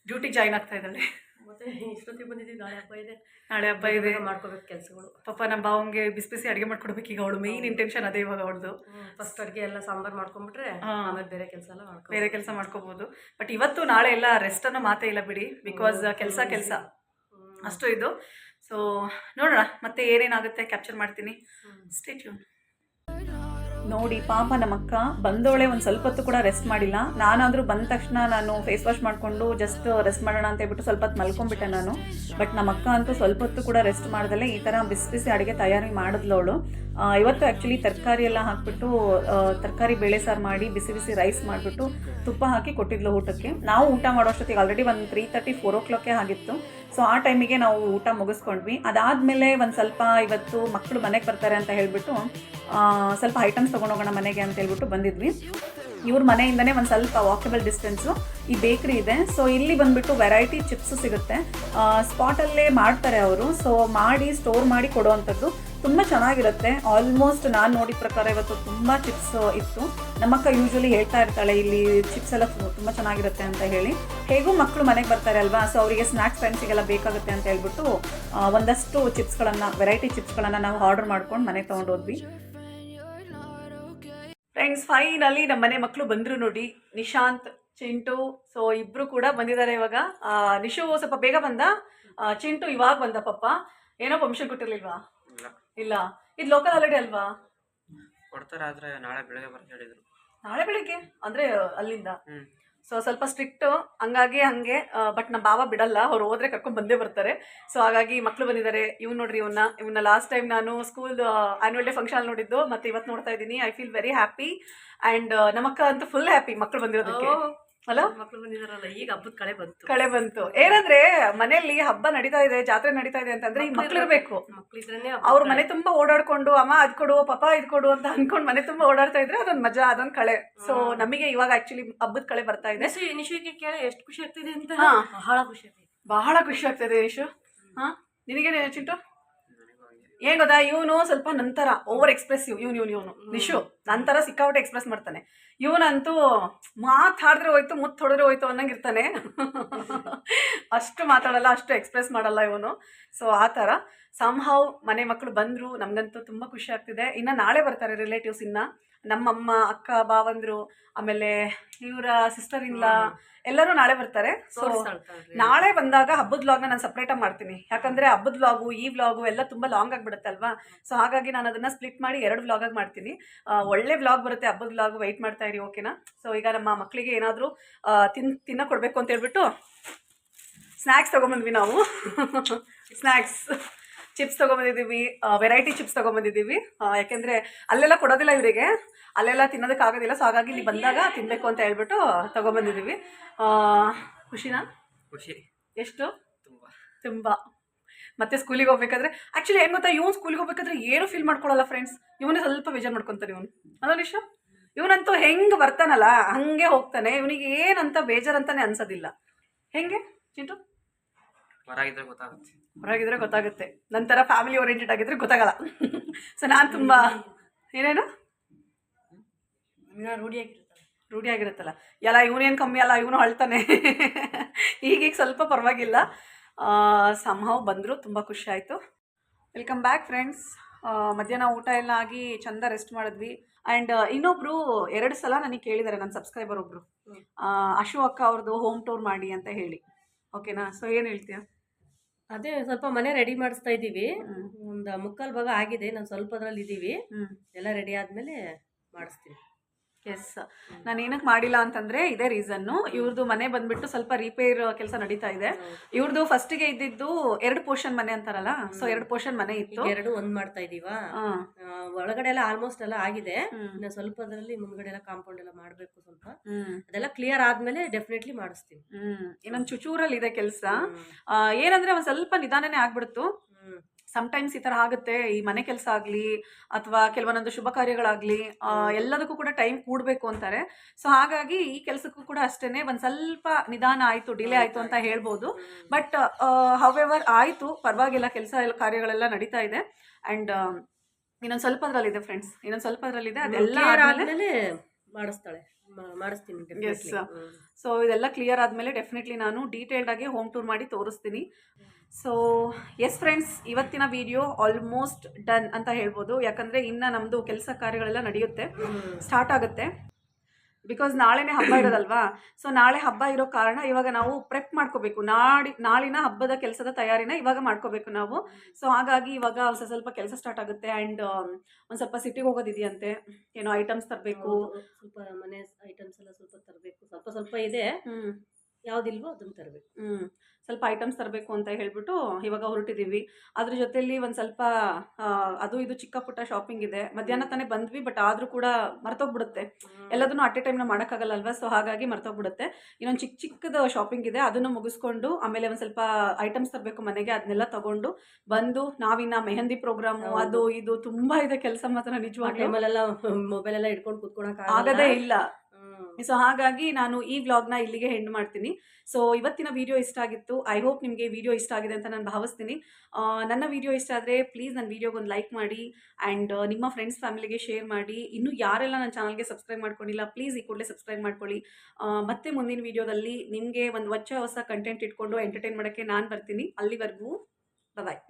ಡ್ಯೂಟಿ ಜಾಯ್ನ್ ಆಗ್ತಾ ಇದ್ದಾಳೆ. ಮತ್ತು ಇಷ್ಟೊತ್ತಿಗೆ ಬಂದಿದ್ದೀವಿ, ನಾಳೆ ಹಬ್ಬ ಇದೆ, ಮಾಡ್ಕೋಬೇಕು ಕೆಲಸಗಳು. ಪಾಪ ನಮ್ಮ ಭಾವಂಗೆ ಬಿಸಿ ಬಿಸಿ ಅಡುಗೆ ಮಾಡ್ಕೊಡ್ಬೇಕು. ಈಗ ಅವಳು ಮೇಯ್ನ್ ಇಂಟೆನ್ಷನ್ ಅದೇ ಇವಾಗ ಅವಳದು. ಫಸ್ಟ್ ಅಡುಗೆ ಎಲ್ಲ ಸಾಂಬಾರು ಮಾಡ್ಕೊಂಡ್ಬಿಟ್ರೆ ಆಮೇಲೆ ಬೇರೆ ಕೆಲಸ ಎಲ್ಲ ಬೇರೆ ಕೆಲಸ ಮಾಡ್ಕೋಬೋದು. ಬಟ್ ಇವತ್ತು ನಾಳೆ ಎಲ್ಲ ರೆಸ್ಟ್ ಅನ್ನೋ ಮಾತೇ ಇಲ್ಲ ಬಿಡಿ, ಬಿಕಾಸ್ ಕೆಲಸ ಅಷ್ಟು ಇದು. ಸೊ ನೋಡೋಣ ಮತ್ತೆ ಏನೇನಾಗುತ್ತೆ ಕ್ಯಾಪ್ಚರ್ ಮಾಡ್ತೀನಿ. Stay tune. ನೋಡಿ ಪಾಪ ನಮ್ಮ ಅಕ್ಕ ಬಂದವಳೆ ಒಂದು ಸ್ವಲ್ಪ ಹೊತ್ತು ಕೂಡ ರೆಸ್ಟ್ ಮಾಡಿಲ್ಲ. ನಾನಾದರೂ ಬಂದ ತಕ್ಷಣ ನಾನು ಫೇಸ್ ವಾಶ್ ಮಾಡಿಕೊಂಡು ಜಸ್ಟ್ ರೆಸ್ಟ್ ಮಾಡೋಣ ಅಂತ ಹೇಳ್ಬಿಟ್ಟು ಸ್ವಲ್ಪ ಹೊತ್ತು ಮಲ್ಕೊಂಡ್ಬಿಟ್ಟೆ ನಾನು. ಬಟ್ ನಮ್ಮ ಅಕ್ಕ ಅಂತೂ ಸ್ವಲ್ಪ ಹೊತ್ತು ಕೂಡ ರೆಸ್ಟ್ ಮಾಡ್ದಲ್ಲೇ ಈ ಥರ ಬಿಸಿ ಬಿಸಿ ಅಡುಗೆ ತಯಾರಿ ಮಾಡಿದ್ಲು ಅವಳು. ಇವತ್ತು ಆ್ಯಕ್ಚುಲಿ ತರಕಾರಿ ಎಲ್ಲ ಹಾಕ್ಬಿಟ್ಟು ತರಕಾರಿ ಬೇಳೆ ಸಾರು ಮಾಡಿ ಬಿಸಿ ಬಿಸಿ ರೈಸ್ ಮಾಡಿಬಿಟ್ಟು ತುಪ್ಪ ಹಾಕಿ ಕೊಟ್ಟಿದ್ಲು ಊಟಕ್ಕೆ. ನಾವು ಊಟ ಮಾಡೋ ಅಷ್ಟೊತ್ತಿಗೆ ಆಲ್ರೆಡಿ ಒಂದು 3:30, 4 o'clock ಆಗಿತ್ತು. ಸೊ ಆ ಟೈಮಿಗೆ ನಾವು ಊಟ ಮುಗಿಸ್ಕೊಂಡ್ವಿ. ಅದಾದಮೇಲೆ ಒಂದು ಸ್ವಲ್ಪ ಇವತ್ತು ಮಕ್ಕಳು ಮನೆಗೆ ಬರ್ತಾರೆ ಅಂತ ಹೇಳಿಬಿಟ್ಟು ಸ್ವಲ್ಪ ಐಟಮ್ಸ್ ತೊಗೊಂಡೋಗೋಣ ಮನೆಗೆ ಅಂತ ಹೇಳ್ಬಿಟ್ಟು ಬಂದಿದ್ವಿ. ಇವ್ರ ಮನೆಯಿಂದನೇ ಒಂದು ಸ್ವಲ್ಪ ವಾಕಬಲ್ ಡಿಸ್ಟೆನ್ಸು ಈ ಬೇಕ್ರಿ ಇದೆ. ಸೊ ಇಲ್ಲಿ ಬಂದುಬಿಟ್ಟು ವೆರೈಟಿ ಚಿಪ್ಸ್ ಸಿಗುತ್ತೆ, ಸ್ಪಾಟಲ್ಲೇ ಮಾಡ್ತಾರೆ ಅವರು. ಸೊ ಮಾಡಿ ಸ್ಟೋರ್ ಮಾಡಿ ಕೊಡೋವಂಥದ್ದು ತುಂಬ ಚೆನ್ನಾಗಿರುತ್ತೆ. ಆಲ್ಮೋಸ್ಟ್ ನಾನು ನೋಡಿದ ಪ್ರಕಾರ ಇವತ್ತು ತುಂಬ ಚಿಪ್ಸ್ ಇತ್ತು. ನಮ್ಮಕ್ಕ ಯೂಶ್ವಲಿ ಹೇಳ್ತಾ ಇರ್ತಾಳೆ ಇಲ್ಲಿ ಚಿಪ್ಸ್ ಎಲ್ಲ ತುಂಬ ಚೆನ್ನಾಗಿರುತ್ತೆ ಅಂತ ಹೇಳಿ. ಹೇಗೂ ಮಕ್ಕಳು ಮನೆಗೆ ಬರ್ತಾರೆ ಅಲ್ವಾ, ಸೊ ಅವರಿಗೆ ಸ್ನ್ಯಾಕ್ಸ್ ಟೈಮ್ಸಿಗೆಲ್ಲ ಬೇಕಾಗುತ್ತೆ ಅಂತ ಹೇಳ್ಬಿಟ್ಟು ಒಂದಷ್ಟು ಚಿಪ್ಸ್ಗಳನ್ನು, ವೆರೈಟಿ ಚಿಪ್ಸ್ಗಳನ್ನು ನಾವು ಆರ್ಡರ್ ಮಾಡ್ಕೊಂಡು ಮನೆಗೆ ತೊಗೊಂಡೋದ್ವಿ. ಫ್ರೆಂಡ್ಸ್, ಫೈನಲಿ ನಮ್ಮ ಮನೆ ಮಕ್ಕಳು ಬಂದರು ನೋಡಿ, ನಿಶಾಂತ್, ಚಿಂಟು. ಸೊ ಇಬ್ಬರು ಕೂಡ ಬಂದಿದ್ದಾರೆ ಇವಾಗ. ನಿಶು ಸ್ವಲ್ಪ ಬೇಗ ಬಂದ, ಚಿಂಟು ಇವಾಗ ಬಂದ. ಪಪ್ಪ ಏನೋ ಫಂಕ್ಷನ್ ಕೊಟ್ಟಿರ್ಲಿಲ್ವಾ? ಇಲ್ಲ, ಇದು ಲೋಕಲ್ ಹಾಲಿಡೇ ಅಲ್ವಾ? ಕೊಡ್ತಾರೆ, ಆದ್ರೆ ನಾಳೆ ಬೆಳಗ್ಗೆ ಬರ್ತಾ ಹೇಳಿದ್ರು. ನಾಳೆ ಬೆಳಿಗ್ಗೆ ಅಂದರೆ ಅಲ್ಲಿಂದ. ಸೊ ಸ್ವಲ್ಪ ಸ್ಟ್ರಿಕ್ಟು, ಹಂಗಾಗಿ ಹಂಗೆ. ಬಟ್ ನಮ್ಮ ಬಾವ ಬಿಡಲ್ಲ, ಅವ್ರು ಹೋದ್ರೆ ಕರ್ಕೊಂಡು ಬಂದೇ ಬರ್ತಾರೆ. ಸೊ ಹಾಗಾಗಿ ಮಕ್ಕಳು ಬಂದಿದ್ದಾರೆ. ಇವ್ನು ನೋಡ್ರಿ, ಇವನ್ನ ಲಾಸ್ಟ್ ಟೈಮ್ ನಾನು ಸ್ಕೂಲ್ ಆನ್ಯುವಲ್ ಡೇ ಫಂಕ್ಷನ್ ನೋಡಿದ್ದು, ಮತ್ತೆ ಇವತ್ತು ನೋಡ್ತಾ ಇದ್ದೀನಿ. I feel very happy. And ನಮ್ಮಕ್ಕ ಅಂತೂ ಫುಲ್ ಹ್ಯಾಪಿ ಮಕ್ಕಳು ಬಂದಿರೋದಕ್ಕೆ ಅಲ್ಲ. ಮಕ್ಳು ಬಂದಿದಾರಲ್ಲ, ಈಗ ಹಬ್ಬದ ಕಳೆ ಬಂತು. ಏನಂದ್ರೆ ಮನೆಯಲ್ಲಿ ಹಬ್ಬ ನಡೀತಾ ಇದೆ, ಜಾತ್ರೆ ನಡೀತಾ ಇದೆ ಅಂತಂದ್ರೆ ಈ ಮಕ್ಳು ಇರ್ಬೇಕು. ಮಕ್ಳಿದ್ರೇನೆ ಅವ್ರ ಮನೆ ತುಂಬಾ ಓಡಾಡ್ಕೊಂಡು ಅಮ್ಮ ಅದ್ ಕೊಡು ಪಾಪ ಇದ್ ಕೊಡು ಅಂತ ಅನ್ಕೊಂಡು ಮನೆ ತುಂಬಾ ಓಡಾಡ್ತಾ ಇದ್ರೆ ಅದೊಂದ್ ಮಜಾ, ಅದೊಂದ್ ಕಳೆ. ಸೊ ನಮಗೆ ಇವಾಗ ಆಕ್ಚುಲಿ ಹಬ್ಬದ ಕಳೆ ಬರ್ತಾ ಇದೆ. ನಿಶುಗೆ ಕೇಳಿ ಎಷ್ಟು ಖುಷಿ ಆಗ್ತಿದೆ ಅಂತ. ಹಾ, ಬಹಳ ಖುಷಿ ಆಗ್ತಿದೆ, ಬಹಳ ಖುಷಿ ಆಗ್ತದೆ ನಿಶು. ಹಾ, ನಿನಗೇನು ಚಿಂಟು? ಏನ್ ಗೊತ್ತಾ, ಇವನು ಸ್ವಲ್ಪ ನಂತರ ಓವರ್ ಎಕ್ಸ್ಪ್ರೆಸಿವ್. ಇವನು ನಿಶು ನಂತರ ಸಿಕ್ಕಾಪಟ್ಟೆ ಎಕ್ಸ್ಪ್ರೆಸ್ ಮಾಡ್ತಾನೆ. ಇವನಂತೂ ಮಾತಾಡಿದ್ರೆ ಹೋಯ್ತು, ಮುತ್ತು ಹೊಡೆದ್ರೆ ಹೋಯ್ತು ಅನ್ನಂಗೆ ಇರ್ತಾನೆ. ಅಷ್ಟು ಮಾತಾಡಲ್ಲ, ಅಷ್ಟು ಎಕ್ಸ್ಪ್ರೆಸ್ ಮಾಡಲ್ಲ ಇವನು. ಸೊ ಆ ಥರ ಸಂಹೌ ಮನೆ ಮಕ್ಕಳು ಬಂದರು. ನಮಗಂತೂ ತುಂಬ ಖುಷಿ ಆಗ್ತಿದೆ. ಇನ್ನು ನಾಳೆ ಬರ್ತಾರೆ ರಿಲೇಟಿವ್ಸ್. ಇನ್ನು ನಮ್ಮಮ್ಮ, ಅಕ್ಕ, ಬಾವಂದರು, ಆಮೇಲೆ ಇವರ ಸಿಸ್ಟರ್ ಇಲ್ಲ, ಎಲ್ಲರೂ ನಾಳೆ ಬರ್ತಾರೆ. ಸೊ ನಾಳೆ ಬಂದಾಗ ಹಬ್ಬದ ವ್ಲಾಗ್ನ ನಾನು ಸಪ್ರೇಟಾಗಿ ಮಾಡ್ತೀನಿ. ಯಾಕಂದರೆ ಹಬ್ಬದ ವ್ಲಾಗು ಈ ವ್ಲಾಗು ಎಲ್ಲ ತುಂಬ ಲಾಂಗ್ ಆಗಿಬಿಡುತ್ತೆ ಅಲ್ವಾ. ಸೊ ಹಾಗಾಗಿ ನಾನು ಅದನ್ನು ಸ್ಪ್ಲಿಟ್ ಮಾಡಿ 2 ವ್ಲಾಗಾಗಿ ಮಾಡ್ತೀನಿ. ಒಳ್ಳೆ ವ್ಲಾಗ್ ಬರುತ್ತೆ ಹಬ್ಬದ ವ್ಲಾಗು, ವೆಯ್ಟ್ ಮಾಡ್ತಾ ಇರಿ, ಓಕೆನಾ. ಸೊ ಈಗ ನಮ್ಮ ಮಕ್ಕಳಿಗೆ ಏನಾದರೂ ತಿನ್ನ ಕೊಡಬೇಕು ಅಂತ ಹೇಳ್ಬಿಟ್ಟು ಸ್ನ್ಯಾಕ್ಸ್ ತೊಗೊಂಬಂದ್ವಿ ನಾವು. ಸ್ನ್ಯಾಕ್ಸ್ ಚಿಪ್ಸ್ ತೊಗೊಂಬಂದಿದ್ದೀವಿ, ವೆರೈಟಿ ಚಿಪ್ಸ್ ತೊಗೊಂಬಂದಿದ್ದೀವಿ. ಯಾಕೆಂದರೆ ಅಲ್ಲೆಲ್ಲ ಕೊಡೋದಿಲ್ಲ ಇವರಿಗೆ, ಅಲ್ಲೆಲ್ಲ ತಿನ್ನೋದಕ್ಕಾಗೋದಿಲ್ಲ. ಸೊ ಹಾಗಾಗಿ ಇಲ್ಲಿ ಬಂದಾಗ ತಿನ್ನಬೇಕು ಅಂತ ಹೇಳ್ಬಿಟ್ಟು ತೊಗೊಂಬಂದಿದ್ದೀವಿ. ಖುಷಿನಾ? ಖುಷಿ ಎಷ್ಟು? ತುಂಬ. ಮತ್ತೆ ಸ್ಕೂಲಿಗೆ ಹೋಗ್ಬೇಕಾದ್ರೆ ಆ್ಯಕ್ಚುಲಿ ಏನು ಗೊತ್ತಾ, ಇವನು ಸ್ಕೂಲಿಗೆ ಹೋಗ್ಬೇಕಾದ್ರೆ ಏನು ಫೀಲ್ ಮಾಡ್ಕೊಳ್ಳಲ್ಲ ಫ್ರೆಂಡ್ಸ್. ಇವನೇ ಸ್ವಲ್ಪ ಬೇಜಾರು ಮಾಡ್ಕೊತಾನೆ ಇವನು, ಅಲ್ಲ ನಿಶಾ? ಇವನಂತೂ ಹೆಂಗೆ ಬರ್ತಾನಲ್ಲ ಹಂಗೆ ಹೋಗ್ತಾನೆ. ಇವನಿಗೆ ಏನಂತ ಬೇಜಾರಂತಾನೆ ಅನ್ಸೋದಿಲ್ಲ. ಹೆಂಗೆ ಚಿಂಟು? ಹೊರಗಿದ್ರೆ ಗೊತ್ತಾಗುತ್ತೆ, ನಂತರ ಫ್ಯಾಮಿಲಿ ಓರಿಯೆಂಟೆಡ್ ಆಗಿದ್ರೆ ಗೊತ್ತಾಗಲ್ಲ. ಸೊ ನಾನು ತುಂಬ ಏನೇನು ರೂಢಿ ಆಗಿರುತ್ತಲ್ಲ ಎಲ್ಲ. ಇವನೇನು ಕಮ್ಮಿ ಅಲ್ಲ, ಇವನು ಅಳ್ತಾನೆ. ಈಗೀಗ ಸ್ವಲ್ಪ ಪರವಾಗಿಲ್ಲ. ಸಂಹೌ ಬಂದರು, ತುಂಬ ಖುಷಿ ಆಯಿತು. Welcome back friends. ಮಧ್ಯಾಹ್ನ ಊಟ ಎಲ್ಲ ಆಗಿ ಚಂದ ರೆಸ್ಟ್ ಮಾಡಿದ್ವಿ. ಆ್ಯಂಡ್ ಇನ್ನೊಬ್ರು 2 ಸಲ ನನಗೆ ಕೇಳಿದ್ದಾರೆ, ನನ್ನ ಸಬ್ಸ್ಕ್ರೈಬರ್ ಒಬ್ರು, ಅಶು ಅಕ್ಕ ಅವ್ರದ್ದು ಹೋಮ್ ಟೂರ್ ಮಾಡಿ ಅಂತ ಹೇಳಿ. ಓಕೆನಾ? ಸೊ ಏನು ಹೇಳ್ತೀಯ? ಅದೇ ಸ್ವಲ್ಪ ಮನೆ ರೆಡಿ ಮಾಡಿಸ್ತಾ ಇದ್ದೀವಿ. ಒಂದು 3/4 ಭಾಗ ಆಗಿದೆ, ನಾವು ಸ್ವಲ್ಪದ್ರಲ್ಲಿ ಇದ್ದೀವಿ. ಎಲ್ಲ ರೆಡಿ ಆದಮೇಲೆ ಮಾಡಿಸ್ತೀವಿ. ಎಸ್, ನಾನು ಏನಕ್ಕೆ ಮಾಡಿಲ್ಲ ಅಂತಂದರೆ ಇದೇ ರೀಸನ್ನು. ಇವ್ರದ್ದು ಮನೆ ಬಂದುಬಿಟ್ಟು ಸ್ವಲ್ಪ ರಿಪೇರ್ ಕೆಲಸ ನಡೀತಾ ಇದೆ. ಇವ್ರದ್ದು ಫಸ್ಟಿಗೆ ಇದ್ದಿದ್ದು 2 ಪೋರ್ಷನ್ ಮನೆ ಅಂತಾರಲ್ಲ, ಸೊ 2 ಪೋರ್ಷನ್ ಮನೆ ಇತ್ತು. 2 ಒಂದು ಮಾಡ್ತಾ ಇದ್ದೀವಾ. ಒಳಗಡೆ ಎಲ್ಲ ಆಲ್ಮೋಸ್ಟ್ ಎಲ್ಲ ಆಗಿದೆ. ಇನ್ನು ಸ್ವಲ್ಪದ್ರಲ್ಲಿ ಮುಂದ್ಗಡೆ ಎಲ್ಲ ಕಾಂಪೌಂಡ್ ಎಲ್ಲ ಮಾಡಬೇಕು. ಸ್ವಲ್ಪ ಅದೆಲ್ಲ ಕ್ಲಿಯರ್ ಆದ್ಮೇಲೆ ಡೆಫಿನೆಟ್ಲಿ ಮಾಡಿಸ್ತೀವಿ. ಇನ್ನೊಂದು ಚುಚೂರಲ್ಲಿ ಇದೆ ಕೆಲಸ. ಏನಂದ್ರೆ ಒಂದು ಸ್ವಲ್ಪ ನಿಧಾನನೇ ಆಗ್ಬಿಡ್ತು. ಸಮ್ಟೈಮ್ಸ್ ಈ ಥರ ಆಗುತ್ತೆ. ಈ ಮನೆ ಕೆಲಸ ಆಗಲಿ ಅಥವಾ ಕೆಲವೊಂದೊಂದು ಶುಭ ಕಾರ್ಯಗಳಾಗಲಿ ಎಲ್ಲದಕ್ಕೂ ಕೂಡ ಟೈಮ್ ಕೂಡಬೇಕು ಅಂತಾರೆ. ಸೊ ಹಾಗಾಗಿ ಈ ಕೆಲಸಕ್ಕೂ ಕೂಡ ಅಷ್ಟೇ ಒಂದು ಸ್ವಲ್ಪ ನಿಧಾನ ಆಯಿತು, ಡಿಲೇ ಆಯಿತು ಅಂತ ಹೇಳ್ಬೋದು. ಬಟ್ ಹೌಎವರ್ ಆಯಿತು, ಪರವಾಗಿಲ್ಲ. ಕೆಲಸ ಎಲ್ಲ ಕಾರ್ಯಗಳೆಲ್ಲ ನಡೀತಾ ಇದೆ. ಆ್ಯಂಡ್ ಇನ್ನೊಂದು ಸ್ವಲ್ಪದ್ರಲ್ಲಿದೆ ಫ್ರೆಂಡ್ಸ್, ಇನ್ನೊಂದು ಸ್ವಲ್ಪದ್ರಲ್ಲಿದೆ. ಅದೆಲ್ಲ ಆದಮೇಲೆ ಮಾಡಿಸ್ತೀನಿ. ಸೊ ಇದೆಲ್ಲ ಕ್ಲಿಯರ್ ಆದಮೇಲೆ ಡೆಫಿನೆಟ್ಲಿ ನಾನು ಡೀಟೇಲ್ಡಾಗಿ ಹೋಮ್ ಟೂರ್ ಮಾಡಿ ತೋರಿಸ್ತೀನಿ. ಸೊ ಎಸ್ ಫ್ರೆಂಡ್ಸ್, ಇವತ್ತಿನ ವಿಡಿಯೋ ಆಲ್ಮೋಸ್ಟ್ ಡನ್ ಅಂತ ಹೇಳ್ಬೋದು. ಯಾಕಂದರೆ ಇನ್ನು ನಮ್ಮದು ಕೆಲಸ ಕಾರ್ಯಗಳೆಲ್ಲ ನಡೆಯುತ್ತೆ, ಸ್ಟಾರ್ಟ್ ಆಗುತ್ತೆ. ಬಿಕಾಸ್ ನಾಳೆನೇ ಹಬ್ಬ ಇರೋದಲ್ವಾ. ಸೊ ನಾಳೆ ಹಬ್ಬ ಇರೋ ಕಾರಣ ಇವಾಗ ನಾವು ಪ್ರೆಪ್ ಮಾಡ್ಕೋಬೇಕು. ನಾಳಿನ ಹಬ್ಬದ ಕೆಲಸದ ತಯಾರಿನ ಇವಾಗ ಮಾಡ್ಕೋಬೇಕು ನಾವು. ಸೊ ಹಾಗಾಗಿ ಇವಾಗ ಸ್ವಲ್ಪ ಕೆಲಸ ಸ್ಟಾರ್ಟ್ ಆಗುತ್ತೆ. ಆ್ಯಂಡ್ ಒಂದು ಸ್ವಲ್ಪ ಸಿಟಿಗೆ ಹೋಗೋದಿದೆಯಂತೆ, ಏನೋ ಐಟಮ್ಸ್ ತರಬೇಕು, ಸ್ವಲ್ಪ ಮನೆ ಐಟಮ್ಸ್ ಎಲ್ಲ ಸ್ವಲ್ಪ ತರಬೇಕು. ಸ್ವಲ್ಪ ಇದೆ, ಯಾವುದಿಲ್ವೋ ಅದನ್ನು ತರಬೇಕು. ಸ್ವಲ್ಪ ಐಟಮ್ಸ್ ತರಬೇಕು ಅಂತ ಹೇಳ್ಬಿಟ್ಟು ಇವಾಗ ಹೊರಟಿದ್ದೀವಿ. ಅದ್ರ ಜೊತೆಯಲ್ಲಿ ಒಂದು ಸ್ವಲ್ಪ ಅದು ಇದು ಚಿಕ್ಕ ಪುಟ್ಟ ಶಾಪಿಂಗ್ ಇದೆ. ಮಧ್ಯಾಹ್ನ ತಾನೇ ಬಂದ್ವಿ, ಬಟ್ ಆದರೂ ಕೂಡ ಮರ್ತೋಗ್ಬಿಡುತ್ತೆ. ಎಲ್ಲದನ್ನು ಅಟ್ ಎ ಟೈಮ್ನ ಮಾಡೋಕ್ಕಾಗಲ್ಲಲ್ವ. ಸೊ ಹಾಗಾಗಿ ಮರ್ತೋಗ್ಬಿಡುತ್ತೆ. ಇನ್ನೊಂದು ಚಿಕ್ಕದು ಶಾಪಿಂಗ್ ಇದೆ, ಅದನ್ನು ಮುಗಿಸ್ಕೊಂಡು ಆಮೇಲೆ ಒಂದು ಸ್ವಲ್ಪ ಐಟಮ್ಸ್ ತರಬೇಕು ಮನೆಗೆ. ಅದನ್ನೆಲ್ಲ ತಗೊಂಡು ಬಂದು ನಾವಿನ್ನ ಮೆಹಂದಿ ಪ್ರೋಗ್ರಾಮು ಅದು ಇದು ತುಂಬ ಇದೆ ಕೆಲಸ. ಮಾತ್ರ ನಿಜವಾಗ್ಲೂ ಟೈಮಲ್ಲೆಲ್ಲ ಮೊಬೈಲ್ ಎಲ್ಲ ಇಟ್ಕೊಂಡು ಕೂತ್ಕೊಳಕ್ಕೆ ಆಗೋದೇ ಇಲ್ಲ. ಸೊ ಹಾಗಾಗಿ ನಾನು ಈ ವ್ಲಾಗ್ನ ಇಲ್ಲಿಗೆ ಎಂಡ್ ಮಾಡ್ತೀನಿ. ಸೊ ಇವತ್ತಿನ ವಿಡಿಯೋ ಇಷ್ಟ ಆಗಿತ್ತು. ಐ ಹೋಪ್ ನಿಮಗೆ ವಿಡಿಯೋ ಇಷ್ಟ ಆಗಿದೆ ಅಂತ ನಾನು ಭಾವಿಸ್ತೀನಿ. ನನ್ನ ವಿಡಿಯೋ ಇಷ್ಟ ಆದರೆ ಪ್ಲೀಸ್ ನನ್ನ ವಿಡಿಯೋಗೆ ಒಂದು ಲೈಕ್ ಮಾಡಿ. ಆ್ಯಂಡ್ ನಿಮ್ಮ ಫ್ರೆಂಡ್ಸ್ ಫ್ಯಾಮಿಲಿಗೆ ಶೇರ್ ಮಾಡಿ. ಇನ್ನೂ ಯಾರೆಲ್ಲ ನನ್ನ ಚಾನಲ್ಗೆ ಸಬ್ಸ್ಕ್ರೈಬ್ ಮಾಡ್ಕೊಂಡಿಲ್ಲ ಪ್ಲೀಸ್ ಈ ಕೂಡಲೇ ಸಬ್ಸ್ಕ್ರೈಬ್ ಮಾಡ್ಕೊಳ್ಳಿ. ಮತ್ತೆ ಮುಂದಿನ ವಿಡಿಯೋದಲ್ಲಿ ನಿಮಗೆ ಒಂದು ಹೊಸ ಕಂಟೆಂಟ್ ಇಟ್ಕೊಂಡು ಎಂಟರ್ಟೈನ್ ಮಾಡೋಕ್ಕೆ ನಾನು ಬರ್ತೀನಿ. ಅಲ್ಲಿವರೆಗೂ ಬಾಯ್.